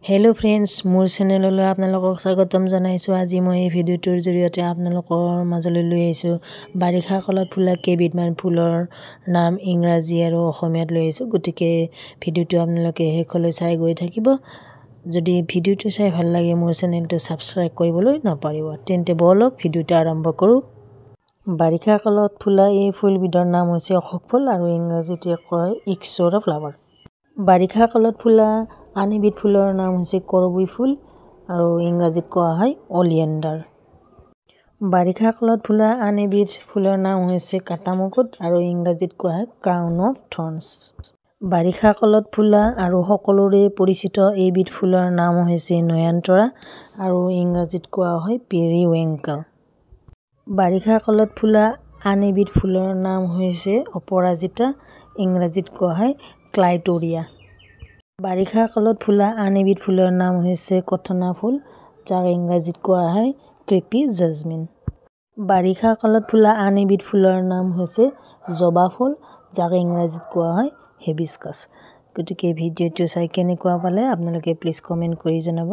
Hello friends मोर चेनेलলৈ আপোনালোকক স্বাগতম জনাইছো। আজি মই এই ভিডিওটোৰ জৰিয়তে আপোনালোকৰ মাজলৈ লৈ আহিছো বাৰিষা কালত ফুলা কেইবিধমান ফুলৰ নাম ইংৰাজী আৰু অসমীয়াত লৈ আহিছো। গতিকে ভিডিওটো আপোনালোকে শেষলৈ চাই গৈ থাকিব। যদি ভিডিওটো চাই ভাল লাগে মোৰ চেনেলটো সাবস্ক্ৰাইব কৰিবলৈ নাপাৰিব। তেন্তে বলক ভিডিওটো আৰম্ভ কৰো। বাৰিষা কালত ফুলা এই ফুলবিধৰ নাম হৈছে অশোক ফুল আৰু ইংৰাজীত কয় ইক্সোৰা ফ্লাৱাৰ। বাৰিষা কালত ফুলা আন এবিধ ফুলৰ নাম হৈছে কৰবী ফুল আৰু ইংৰাজীত কোৱা হয় অলিয়েণ্ডাৰ। বাৰিষা কালত ফুলা আন এবিধ ফুলৰ নাম হৈছে কাটামুকুট আৰু ইংৰাজীত কোৱা হয় ক্ৰাউন অফ থৰ্নছ। বাৰিষা কালত ফুলা আৰু সকলোৰে পৰিচিত এইবিধ ফুলৰ নাম হৈছে নয়নতৰা আৰু ইংৰাজীত কোৱা হয় পেৰিউইংকেল। বাৰিষা কালত ফুলা আন এবিধ ফুলৰ নাম হৈছে অপৰাজিতা, ইংৰাজীত কোৱা হয় ক্লাইটৰিয়া। বাৰিষা কালত ফুলা আন এবিধ ফুলৰ নাম হৈছে কথনা ফুল, যাক ইংৰাজীত কোৱা হয় ক্ৰেপি জাজমিন। বাৰিষা কালত ফুলা আন এবিধ ফুলৰ নাম হৈছে জবা ফুল, যাক ইংৰাজীত কোৱা হয় হেবিস্কাছ। গতিকে ভিডিওটো চাই কেনেকুৱা পালে আপোনালোকে প্লিজ কমেণ্ট কৰি জনাব।